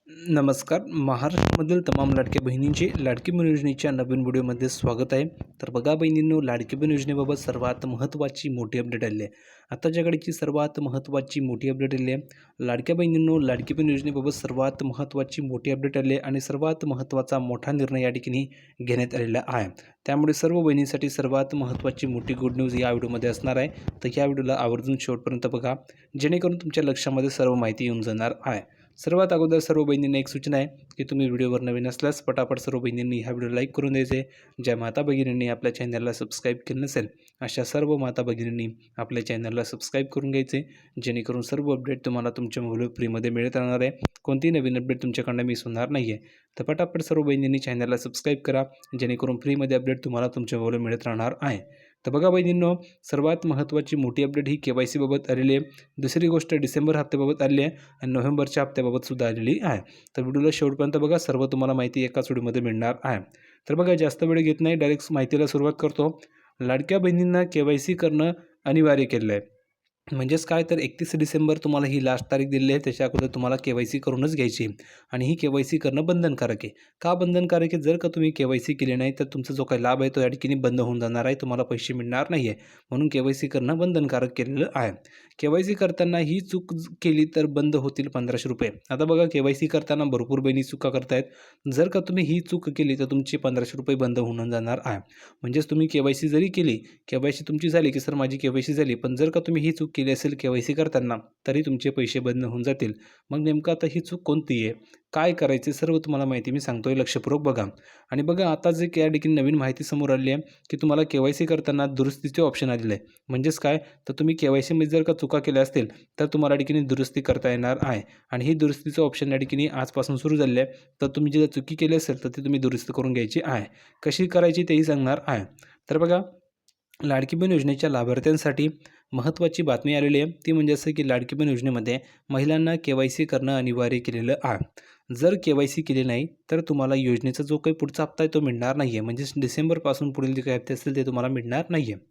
नमस्कार. महाराष्ट्रामधील तमाम लाडक्या बहिणींचे लाडकी बहीण योजनेच्या नवीन व्हिडिओमध्ये स्वागत आहे. तर बघा बहिणींनो, लाडकी बहीण योजनेबाबत सर्वात महत्त्वाची मोठी अपडेट आली आहे. आताच्या घडीची सर्वात महत्त्वाची मोठी अपडेट आली आहे. लाडक्या बहिणींनो, लाडकी बहीण योजनेबाबत सर्वात महत्त्वाची मोठी अपडेट आली आहे आणि सर्वात महत्त्वाचा मोठा निर्णय या ठिकाणी घेण्यात आलेला आहे. त्यामुळे सर्व बहिणींसाठी सर्वात महत्त्वाची मोठी गुड न्यूज या व्हिडिओमध्ये असणार आहे. तर या व्हिडिओला आवर्जून शेवटपर्यंत बघा, जेणेकरून तुमच्या लक्षामध्ये सर्व माहिती येऊन जाणार आहे. सर्वात अगोदर सर्व बहिणींना एक सूचना आहे की तुम्ही व्हिडिओवर नवीन असल्यास पटापट सर्व बहिणींनी हा व्हिडिओ लाईक करून द्यायचे. ज्या माता भगिनींनी आपल्या चॅनलला सबस्क्राईब केलं नसेल अशा सर्व माता भगिनींनी आपल्या चॅनलला सबस्क्राईब करून घ्यायचे, जेणेकरून सर्व अपडेट तुम्हाला तुमच्या मोबाईल फ्रीमध्ये मिळत राहणार आहे. कोणतीही नवीन अपडेट तुमच्याकडनं मिस होणार नाही आहे. तर पटापट सर्व बहिणींनी चॅनलला सबस्क्राईब करा, जेणेकरून फ्रीमध्ये अपडेट तुम्हाला तुमच्या मोबाईल मिळत राहणार आहे. तर बघा बहिणींनो, सर्वात महत्त्वाची मोठी अपडेट ही KYC बाबत आलेली आहे. दुसरी गोष्ट डिसेंबर हप्त्याबाबत आलेली आहे आणि नोव्हेंबरच्या हप्त्याबाबत सुद्धा आलेली आहे. तर व्हिडिओला शेवटपर्यंत बघा, सर्व तुम्हाला माहिती एकाच व्हिडिओमध्ये मिळणार आहे. तर बघा, जास्त वेळ घेत नाही, डायरेक्ट माहितीला सुरुवात करतो. लाडक्या बहिणींना KYC करणं अनिवार्य केलेलं आहे. म्हणजेच काय, तर 31 डिसेंबर तुम्हाला ही लास्ट तारीख दिलेली आहे. त्याच्या अगोदर तुम्हाला KYC करूनच घ्यायची आणि ही KYC करणं बंधनकारक आहे. का बंधनकारक आहे? जर का तुम्ही KYC केली नाही तर तुमचा जो काही लाभ आहे तो या ठिकाणी बंद होऊन जाणार आहे, तुम्हाला पैसे मिळणार नाही आहे. म्हणून KYC करणं बंधनकारक केलेलं आहे. KYC करताना ही चूक केली तर बंद होतील ₹1500. आता बघा, KYC करताना भरपूर बहिणी चुका करतायत. जर का तुम्ही ही चूक केली तर तुमचे ₹1500 बंद होऊन जाणार आहे. म्हणजेच तुम्ही KYC जरी केली, KYC तुमची झाली की सर माझी KYC झाली, पण जर का तुम्ही ही चूक केली असेल KYC करताना, तरी तुमचे पैसे बंद होऊन जातील. मग नेमकं आता ही चूक कोणती आहे, काय करायचे, सर्व तुम्हाला माहिती मी सांगतोय, लक्षपूर्वक बघा. आणि बघा, आता जे या ठिकाणी नवीन माहिती समोर आली आहे की तुम्हाला KYC करताना दुरुस्तीचे ऑप्शन आलेले आहे. म्हणजेच काय, तर तुम्ही KYC मध्ये जर का चुका केल्या असतील तर तुम्हाला या ठिकाणी दुरुस्ती करता येणार आहे. आणि ही दुरुस्तीचं ऑप्शन या ठिकाणी आजपासून सुरू झालेलं आहे. तर तुम्ही जे चुकी केली असेल तर ती तुम्ही दुरुस्त करून घ्यायची आहे. कशी करायची तेही सांगणार आहे. तर बघा, लाडकी बहीण योजनेच्या लाभार्थ्यांसाठी महत्त्वाची बातमी आलेली आहे. ती म्हणजे असं की लाडकी बहीण योजनेमध्ये महिलांना KYC करणं अनिवार्य केलेलं आहे. जर KYC केली नाही तर तुम्हाला योजनेचा जो काही पुढचा हप्ता आहे तो मिळणार नाही आहे. म्हणजेच डिसेंबरपासून पुढील जे काही हप्ते असतील ते तुम्हाला मिळणार नाही आहे.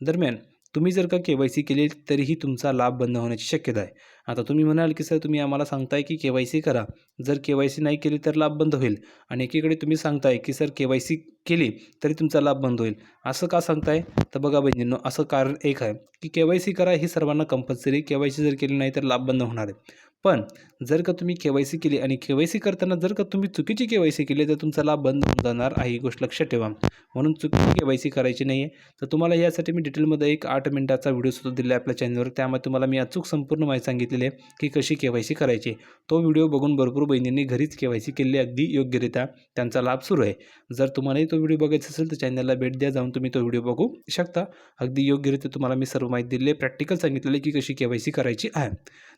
दरम्यान तुम्ही जर का KYC केली तरीही तुमचा लाभ बंद होण्याची शक्यता आहे. आता तुम्ही म्हणाल की सर तुम्ही आम्हाला सांगताय की KYC करा, जर KYC नाही केली तर लाभ बंद होईल, आणि एकीकडे तुम्ही सांगताय की सर KYC केली तरी तुमचा लाभ बंद होईल, असं का सांगताय? तर बघा बहिणींनो, असं कारण एक आहे की KYC करा ही सर्वांना कंपल्सरी, KYC जर केली नाही तर लाभ बंद होणार आहे. पण जर का तुम्ही KYC केली आणि KYC करताना जर का तुम्ही चुकीची KYC केली तर तुमचा लाभ बंद होऊन जाणार आहे, ही गोष्ट लक्षात ठेवा. म्हणून चुकीची KYC करायची नाही आहे. तर तुम्हाला यासाठी मी डिटेलमध्ये एक 8 मिनिटाचा व्हिडिओ सुद्धा दिला आहे आपल्या चॅनलवर. त्यामध्ये तुम्हाला मी अचूक संपूर्ण माहिती सांगितलेली आहे की कशी KYC करायची. तो व्हिडिओ बघून भरपूर बहिणींनी घरीच KYC केलेली अगदी योग्यरित्या त्यांचा लाभ सुरू आहे. जर तुम्हालाही तो व्हिडिओ बघायचा असेल तर चॅनलला भेट द्या, जाऊन तुम्ही तो व्हिडिओ बघू शकता. अगदी योग्यरित्या तुम्हाला मी सर्व माहिती दिली आहे, प्रॅक्टिकल सांगितलेलं आहे की कशी KYC करायची आहे.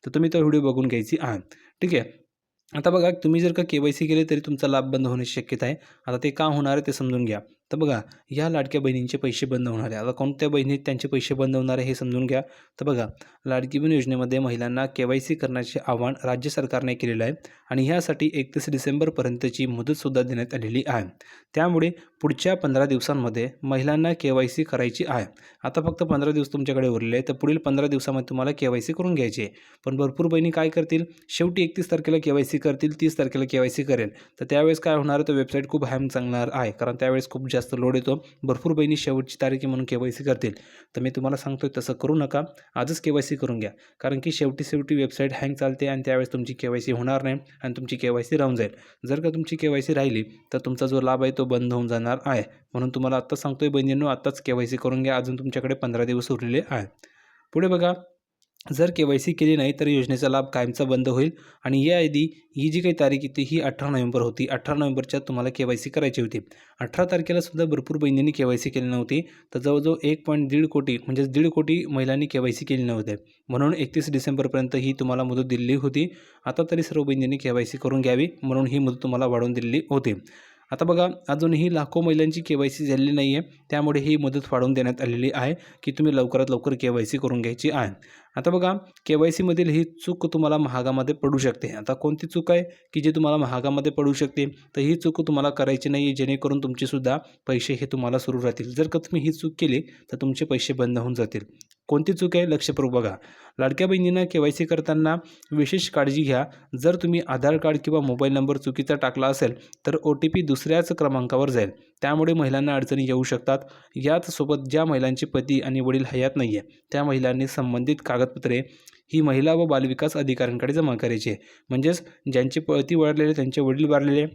तर तुम्ही तो व्हिडिओ बघून घ्यायची आहे. ठीक आहे. आता बघा, तुम्ही जर का KYC केले तरी तुमचा लाभ बंद होण्याची शक्यता आहे. आता ते का होणार आहे ते समजून घ्या. तर बघा, या लाडक्या बहिणींचे पैसे बंद होणार आहे. आता कोणत्या बहिणीत त्यांचे पैसे बंद होणार आहे हे समजून घ्या. तर बघा, लाडकी बहीण योजनेमध्ये महिलांना KYC करण्याचे आवाहन राज्य सरकारने केलेलं आहे आणि ह्यासाठी 31 डिसेंबरपर्यंतची मुदतसुद्धा देण्यात आलेली आहे. त्यामुळे पुढच्या 15 दिवसांमध्ये महिलांना KYC करायची आहे. आता फक्त 15 दिवस तुमच्याकडे उरलेले आहे, तर पुढील 15 दिवसामध्ये तुम्हाला KYC करून घ्यायची आहे. पण भरपूर बहिणी काय करतील, शेवटी 31 तारखेला KYC करतील, 30 तारखेला KYC करेल. तर त्यावेळेस काय होणार आहे, तर वेबसाईट खूप हँग चालणार आहे, कारण त्यावेळेस खूप जास्त लोड येतो. भरपूर बहिणी शेवटची तारीख आहे म्हणून KYC करतील. तर मी तुम्हाला सांगतोय तसं करू नका, आजच KYC करून घ्या. कारण की शेवटी वेबसाईट हँग चालते आणि त्यावेळेस तुमची KYC होणार नाही आणि तुमची KYC राहून जाईल. जर का तुमची KYC राहिली तर तुमचा जो लाभ आहे तो बंद होऊन जाणार आहे. म्हणून तुम्हाला आत्ताच सांगतोय बहिणींनो, आत्ताच KYC करून घ्या. अजून तुमच्याकडे 15 दिवस उरलेले आहेत. पुढे बघा, जर KYC केली नाही तर योजनेचा लाभ कायमचा बंद होईल. आणि याआधी ही जी काही तारीख होती ही 18 नोव्हेंबर होती. 18 नोव्हेंबरच्या तुम्हाला KYC करायची होती. 18 तारखेला सुद्धा भरपूर बहिणींनी KYC केली नव्हती. तर जवळजवळ 1.1 कोटी म्हणजेच 1.5 कोटी महिलांनी KYC केली नव्हते. म्हणून 31 डिसेंबरपर्यंत ही तुम्हाला मुदत दिलेली होती. आता तरी सर्व बहिणींनी KYC करून घ्यावी, म्हणून ही मुदत तुम्हाला वाढवून दिलेली होती. आता बघा, अजूनही लाखो महिलांची KYC झालेली नाही आहे, त्यामुळे ही मुदत वाढवून देण्यात आलेली आहे की तुम्ही लवकरात लवकर KYC करून घ्यायची आहे. आता बघा, KYCमधील ही चूक तुम्हाला महागामध्ये पडू शकते. आता कोणती चूक आहे की जी तुम्हाला महागामध्ये पडू शकते, तर ही चूक तुम्हाला करायची नाही, जेणेकरून तुमचेसुद्धा पैसे हे तुम्हाला सुरू राहतील. जर का तुम्ही ही चूक केली तर तुमचे पैसे बंद होऊन जातील. कोणती चूक आहे लक्षपूर्वक बघा. लाडक्या बहिणींना KYC करताना विशेष काळजी घ्या. जर तुम्ही आधार कार्ड किंवा मोबाईल नंबर चुकीचा टाकला असेल तर OTP दुसऱ्याच क्रमांकावर जाईल. त्यामुळे महिलांना अडचणी येऊ शकतात. याचसोबत ज्या महिलांचे पती आणि वडील हयात नाही आहे त्या महिलांनी संबंधित कागदपत्रे ही महिला व बालविकास अधिकाऱ्यांकडे जमा करायची आहे. म्हणजेच ज्यांचे पती वारलेले, त्यांचे वडील वारलेले,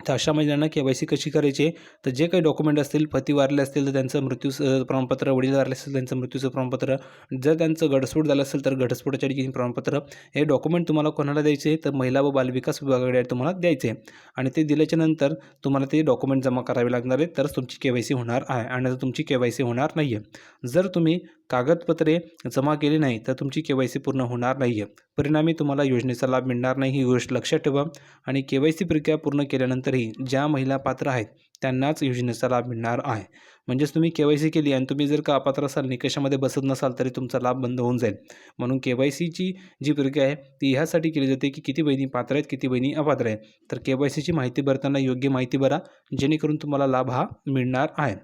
तर अशा महिलांना KYC कशी करायची, तर जे काही डॉक्युमेंट असतील, पती वारले असतील तर त्यांचं प्रमाणपत्र, वडील वारले असतील त्यांचं मृत्यूचं प्रमाणपत्र, जर त्यांचं घटस्फोट झाला असेल तर घटस्फोटाच्या ठिकाणी प्रमाणपत्र, हे डॉक्युमेंट तुम्हाला कोणाला द्यायचे तर महिला व बालविकास विभागाकडे तुम्हाला द्यायचे आणि ते दिल्याच्या नंतर तुम्हाला ते डॉक्युमेंट जमा करावे लागणार आहे, तरच तुमची KYC होणार आहे. आणि जर तुमची KYC होणार नाही आहे, जर तुम्ही कागदपत्रे जमा केली नाही तर तुमची KYC पूर्ण होणार नाही आहे. परिणामी तुम्हाला योजनेचा लाभ मिळणार नाही, ही गोष्ट लक्षात ठेवा. आणि KYC प्रक्रिया पूर्ण केल्यानंतरही ज्या महिला पात्र आहेत त्यांनाच योजनेचा लाभ मिळणार आहे. म्हणजेच तुम्ही KYC केली आणि तुम्ही जर का अपात्र असाल, निकषामध्ये बसत नसाल तरी तुमचा लाभ बंद होऊन जाईल. म्हणून KYCची जी प्रक्रिया आहे ती ह्यासाठी केली जाते की किती बहिणी पात्र आहेत, किती बहिणी अपात्र आहेत. तर KYCची माहिती भरताना योग्य माहिती भरा, जेणेकरून तुम्हाला लाभ हा मिळणार आहे.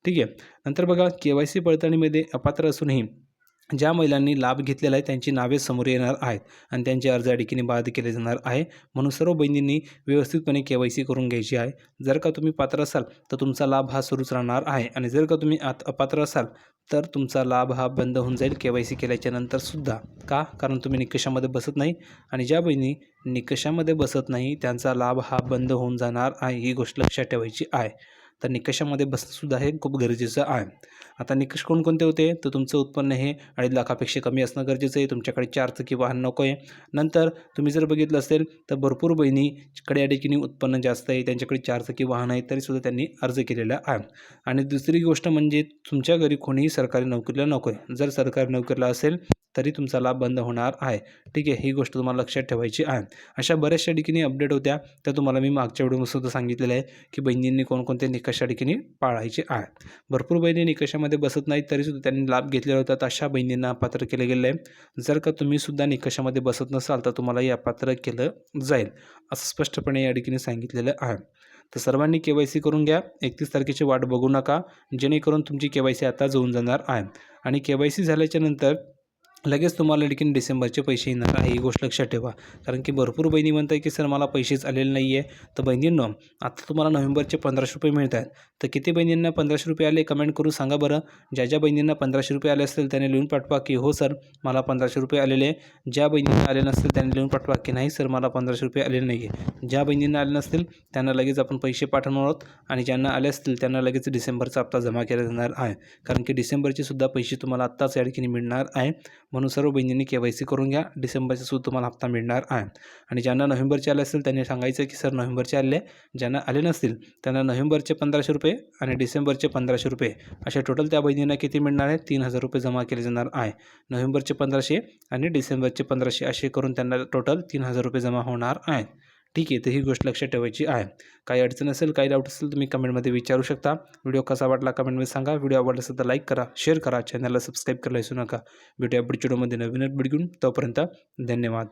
ठीक आहे. नंतर बघा, KYC पडताळणीमध्ये अपात्र असूनही ज्या महिलांनी लाभ घेतलेला आहे त्यांची नावे समोर येणार आहेत आणि त्यांचे अर्ज या ठिकाणी बाद केले जाणार आहे. म्हणून सर्व बहिणींनी व्यवस्थितपणे KYC करून घ्यायची आहे. जर का तुम्ही पात्र असाल तर तुमचा लाभ हा सुरूच राहणार आहे आणि जर का तुम्ही अपात्र असाल तर तुमचा लाभ हा बंद होऊन जाईल KYC केल्याच्या नंतर सुद्धा. का? कारण तुम्ही निकषामध्ये बसत नाही आणि ज्या बहिणी निकषामध्ये बसत नाही त्यांचा लाभ हा बंद होऊन जाणार आहे, ही गोष्ट लक्षात ठेवायची आहे. तर निकषामध्ये बसणंसुद्धा हे खूप गरजेचं आहे. आता निकष कोणकोणते होते, तर तुमचं उत्पन्न हे 2.5 लाखापेक्षा कमी असणं गरजेचं आहे. तुमच्याकडे 4 चाकी वाहन नको आहे. नंतर तुम्ही जर बघितलं असेल तर भरपूर बहिणीकडे या ठिकाणी उत्पन्न जास्त आहे, त्यांच्याकडे 4 चाकी वाहन आहे, तरीसुद्धा त्यांनी अर्ज केलेला आहे. आणि दुसरी गोष्ट म्हणजे तुमच्या घरी कोणीही सरकारी नोकरीला नको आहे. जर सरकारी नोकरीला असेल तरी तुमचा लाभ बंद होणार आहे. ठीक आहे, ही गोष्ट तुम्हाला लक्षात ठेवायची आहे. अशा बऱ्याचशा ठिकाणी अपडेट होत्या, त्या तुम्हाला मी मागच्या व्हिडिओमध्ये सांगितलेलं आहे की बहिणींनी कोणकोणते निकष या ठिकाणी पाळायचे आहेत. भरपूर बहिणी निकषामध्ये बसत नाहीत तरीसुद्धा त्यांनी लाभ घेतलेला होता, तर अशा बहिणींना अपात्र केलं गेलं आहे. जर का तुम्ही सुद्धा निकषामध्ये बसत नसाल तर तुम्हालाही अपात्र केलं जाईल, असं स्पष्टपणे या ठिकाणी सांगितलेलं आहे. तर सर्वांनी KYC करून घ्या. 31 तारखेची वाट बघू नका, जेणेकरून तुमची KYC आताच होऊन जाणार आहे. आणि KYC झाल्याच्या नंतर लगेच तुम्हाला देखील डिसेंबरचे पैसे येणार आहे, ही गोष्ट लक्षात ठेवा. कारण की भरपूर बहिणी म्हणत आहे की सर मला पैसेच आलेले नाही आहे. तर बहिणींनो, आता तुम्हाला नोव्हेंबरचे 1500 रुपये मिळत आहेत. तर किती बहिणींना 1500 रुपये आले कमेंट करून सांगा बरं. ज्या ज्या बहिणींना 1500 रुपये आले असतील त्याने लिहून पाठवा की हो सर मला 1500 रुपये आलेले. ज्या बहिणींना आले नसतील त्यांनी लिहून पाठवा की नाही सर मला 1500 रुपये आलेले नाही आहे. ज्या बहिणींना आले नसतील त्यांना लगेच आपण पैसे पाठवणार आहोत आणि ज्यांना आले असतील त्यांना लगेच डिसेंबरचा हप्ता जमा केला जाणार आहे. कारण की डिसेंबरचे सुद्धा पैसे तुम्हाला आत्ताच या ठिकाणी मिळणार आहे. म्हणून सर्व बहिणींनी KYC करून घ्या. डिसेंबरचे सुद्धा तुम्हाला हप्ता मिळणार आहे. आणि ज्यांना नोव्हेंबरचे आले असतील त्यांनी सांगायचं की सर नोव्हेंबरचे आले. ज्यांना आले नसतील त्यांना नोव्हेंबरचे 1500 रुपये आणि डिसेंबरचे 1500 रुपये असे टोटल त्या बहिणींना किती मिळणार आहे, 3000 रुपये जमा केले जाणार आहे. नोव्हेंबरचे 1500 आणि डिसेंबरचे 1500 असे करून त्यांना टोटल 3000 रुपये जमा होणार आहे. ठीक आहे, तर ही गोष्ट लक्षात ठेवायची आहे. काही अडचण असेल, काही डाऊट असेल तुम्ही कमेंटमध्ये विचारू शकता. व्हिडिओ कसा वाटला कमेंटमध्ये सांगा. व्हिडिओ आवडला असेल तर लाईक करा, शेअर करा, चॅनलला सबस्क्राईब करायला विसरू नका. भेटूया पुढच्या व्हिडिओमध्ये नवीन अपडेट घेऊन. तोपर्यंत धन्यवाद.